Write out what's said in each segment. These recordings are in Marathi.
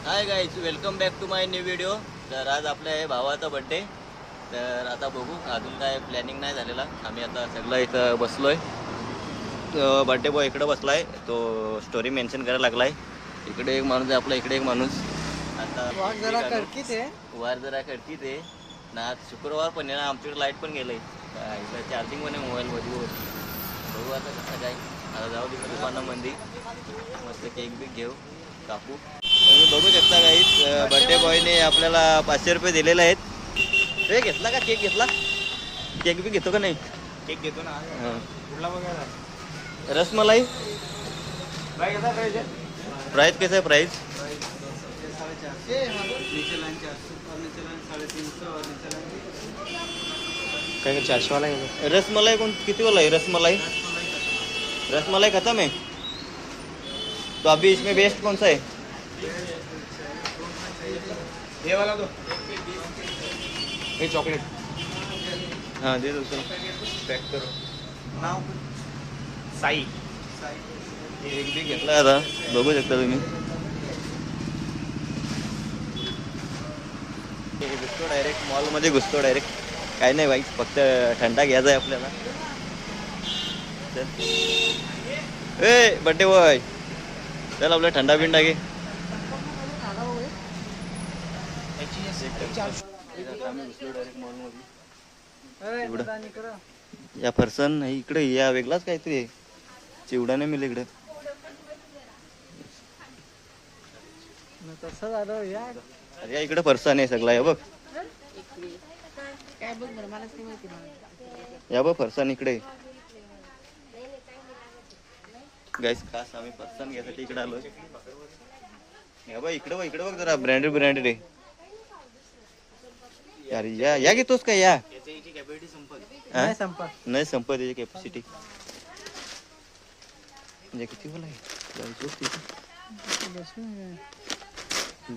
High guys, welcome back to my new video. तर आज आपल्या आहे भावाचा बड्डे. तर आता बघू, अजून काय प्लॅनिंग नाही झालेला. आम्ही आता सगळं इथं बसलो आहे. बड्डे बॉय इकडं बसला आहे, तो स्टोरी मेन्शन करायला लागला आहे. इकडे एक माणूस आहे आपला, इकडे एक माणूस. आता वाघ जरा कडकीत आहे. वार जरा खडकीत आहे ना. आज शुक्रवार पण आहे ना, आमच्याकडे लाईट पण गेलं आहे. चार्जिंग पण आहे मोबाईलमध्ये. बघू आता कसं काय. आता जाऊ तिकडे दुकानामध्ये, मस्त केक बिक घेऊ, कापू. तुम्ही बघू शकता गाईस, बर्थडे बॉयने आपल्याला 500 रुपये दिलेले आहेत. हे घेतला का? केक घेतला? केक बी घेतो का नाही? केक घेतो ना. कुठला बघायला? रसमलाई प्राइस प्राइस कैसा है? प्राइस 400 वाला है. रसमलाई कौन किती वाला है? रसमलाई रसमलाई खत्म है, तो अभी इसमें बेस्ट कौन सा है? ये वाला दो. ये चॉकलेट हाँ दे दो सर. पैक करो. नाव साई. केक बी घेतला आता, बघू शकता तुम्ही. घुसतो डायरेक्ट मॉलमध्ये, घुसतो डायरेक्ट. काही नाही बाई, फक्त थंडा घ्यायचा आहे आपल्याला. ए बड्डे बॉय, चल आपला थंडा बिंडा घे. या फरसन इकडे या वेगळाच काहीतरी आहे. चिवडा नाही मिळेल इकडे. तसं झालं या. अरे इकडे फरसान आहे सगळा. या बघ, काय बघ बरं, मलाच नाही माहिती. या बघ फरसान इकडे. गाईस खास आम्ही फरसान घ्यायसाठी इकडे आलो. या बघ इकडे, बघ इकडे बघ जरा, ब्रँडेड ब्रँडेड आहे यार. या घेतोस का? या नाही संपा. नाही संपत त्याची कॅपॅसिटी. म्हणजे किती बोला आहे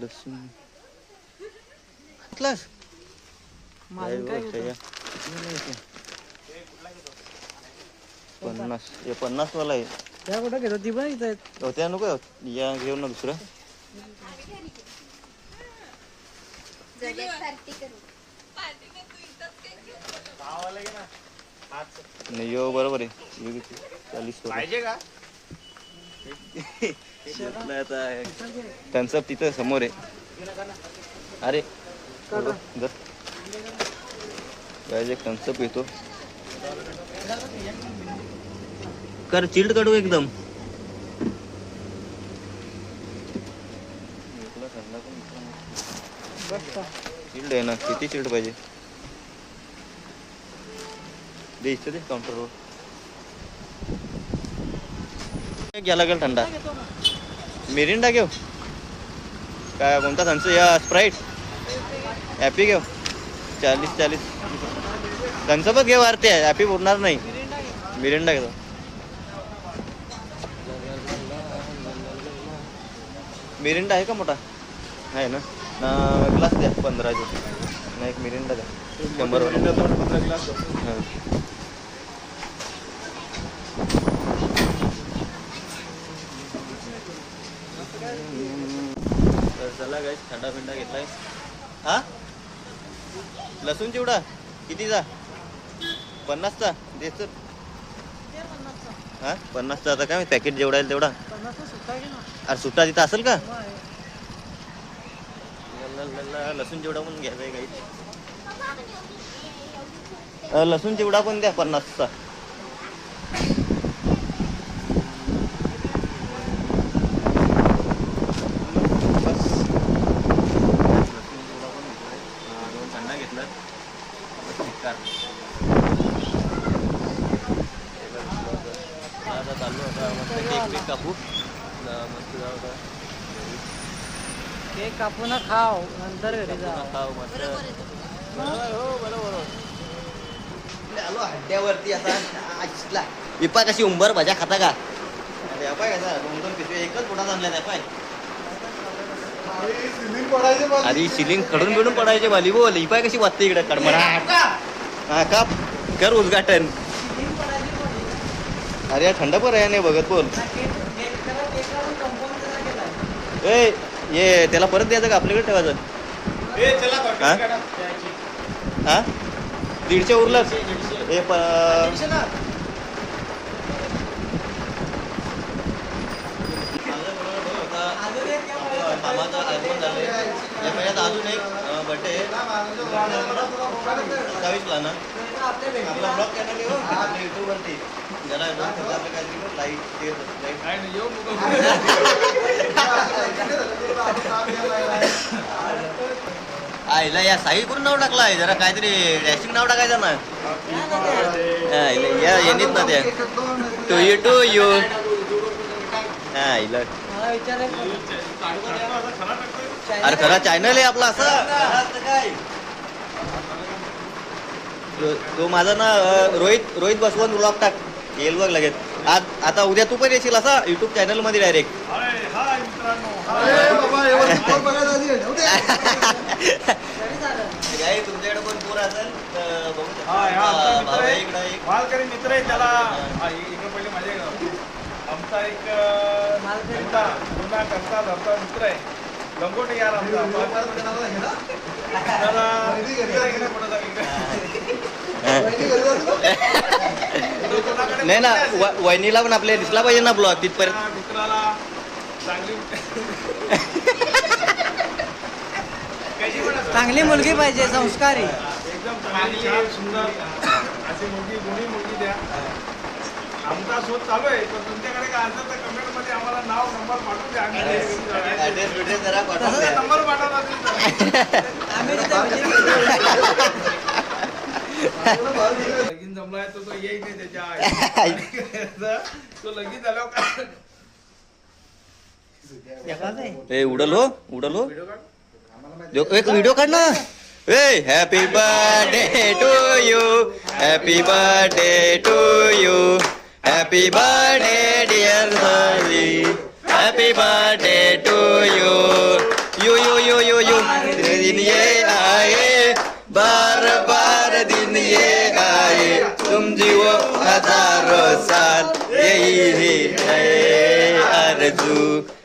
लसूण क्लास माझं काय घेतो? 50. हे 50 वाला आहे. त्या कुठं घेतो? ती पण इथं आहेत. त्या नको या, घेऊन ना दुसरं. नाही यो बरोबर आहे. 40 पाहिजे का? थम्सअप तिथं समोर आहे. अरे एक थम्सअप येतो. कर चिल्ड काढू एकदम. चिल्ड आहे ना, किती चिल्ड पाहिजे? दे इच्छा दे काउंटरवर. घ्या लागेल थंडा. मिरिंडा घेऊ काय? कोणता थम्स? या स्प्राईट हॅपी घेऊ. 40 थम्सअपच घेऊ. आरते हॅपी बोलणार नाही. मिरिंडा घेतो. मिरिंडा आहे का मोठा? आहे ना. ग्लास द्या 15 नाही, एक मिरिंडा द्या 100 वाला. 15 ग्लास. हां तर चला गाईस, थंडा बिंडा घेतलाय. हा लसूण चिवडा कितीचा? 50चा देत. हा 50चा. आता काय पॅकेट जेवढा आहे तेवढा. अरे सुट्टा तिथं असेल का? लसूण चिवडा पण घ्यायचा आहे गाईस. लसूण चिवडा पण द्या 50चा. आता चालू होता मस्त केक बी कापू. मस्त जाऊ होता केक कापू ना, खाव नंतर घरी जा. खाऊ मस्त. हो बरोबर. आलो हड्ड्यावरती आता. विपा कशी उंबर भाज्या खाता का? अरे पाय कसा 2-2 पिशव्या एकच पोटात आणल्या त्या पाय. अरे सिलिंग खडून बिडून पडायचे वाली बोल. ही पाय कशी वाटते इकडे कडमडा. हा काप कर उद्घाटन. अरे थंड पण आहे नाही बघत बोल. ए ये त्याला परत द्यायचं का आपल्याकडे ठेवायचं? हा? हा 150 उरलं हे मामाचं आगमन झालंय या महिन्यात अजून एक बड्डे 27ला ना आपला ब्लॉग चॅनल आपल्या युट्यूबवरती ज्याला आपल्या काहीतरी लाईक शेअर आईला या साई करून नाव टाकलाय जरा काहीतरी डॅशिंग नाव टाकायचं ना या येणीत ना त्या टू यू हा आईला अरे खरा चॅनल आहे आपला असं काय तो माझा ना रोहित बसवंत ब्लॉग टाक येईल बघ लगेच आज आता उद्या तू पण येशील असा युट्यूब चॅनल मध्ये डायरेक्ट काय तुमच्याकडे पण पूर असेल तर बघू मालकरी मित्र आहे त्याला इकडे पहिले माझे आमचा एक जुना करता धरता मित्र आहे लंगोटे यार आमचा नाही ना वहिनीला पण आपल्या दिसला पाहिजे ना ब्लॉग तिथपर्यंत मित्राला चांगली मुलगी पाहिजे संस्कारी एकदम चांगली छान सुंदर अशी मुलगी गुणी मुलगी द्या आमचा शोध चालू आहे पण तुमच्याकडे काय असेल तर कमेंट मध्ये आम्हाला नाव नंबर पाठवून द्या आम्ही जरा नंबर पाठवला लगीन जमलाय तो येईल नाही त्याच्या तो लगीन झाल्यावर ए उडल हो एक व्हिडिओ काढ ना ए happy birthday to you happy birthday to you happy birthday dear Sai happy birthday to you you you you you you दिन ये आए बार बार दिन ये आए तुम जियो हजारों साल यही है आरज़ू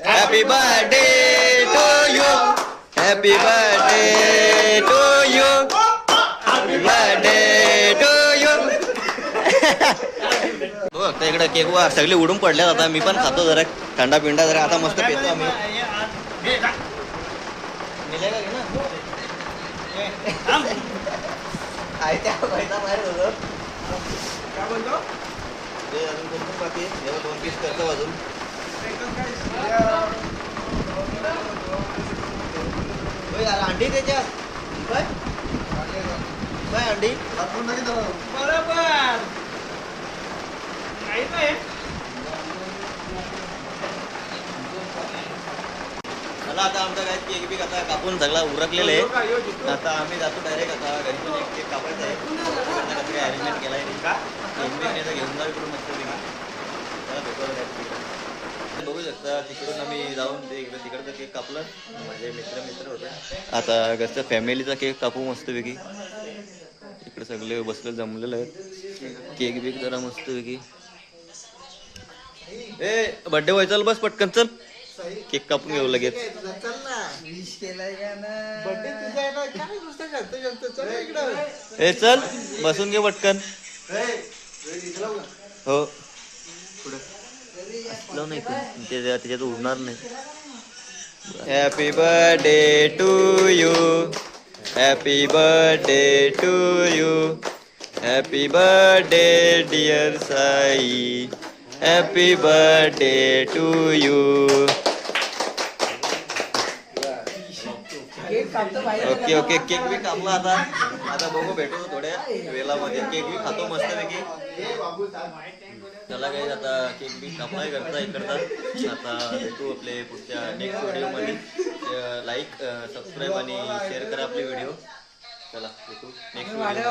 happy birthday to you happy birthday to you happy birthday to you बघ त्या इकडे केक वा सगळे उडून पडल्यात आता मी पण खातो जरा थंडा पिंडा जरा आता मस्त पेतो आम्ही काय बोलतो ते अजून कोणतं बाकी 2 पीस करतो अजून अंडी त्याच्यात काय काय अंडी बरोबर नाही मला आता आमचा काय केक बी आता कापून सगळा उरकलेला आहे आता आम्ही जातो डायरेक्ट आता घरी पण एक केक कापायचा आहे काही अरेंजमेंट केला आहे का केक घेऊन जाऊ इकडून मस्त बघू शकता तिकडून आम्ही जाऊन ते तिकडचं केक कापलं माझे मित्र होते आता घरच्या फॅमिलीचा केक कापू मस्तपैकी इकडे सगळे बसले जमलेले आहेत केक बीक जरा मस्तपैकी ए बड्डे व्हाय चल बस पटकन चल केक कापून घेऊ लगेच ए चल बसून घे पटकन हो असलं नाही त्याच्यात उडणार नाही happy birthday to you happy birthday to you happy birthday dear Sai happy birthday to you okay okay cake बी कापला आता बघू भेटू थोड्या वेळामध्ये केक बी खातो मस्तपैकी चला काही आता केक बी कापलाय करता इकडचा आता भेटू आपले पुढच्या नेक्स्ट व्हिडिओमध्ये लाईक सबस्क्राईब आणि शेअर करा आपले व्हिडिओ चला भेटू नेक्स्ट व्हिडिओ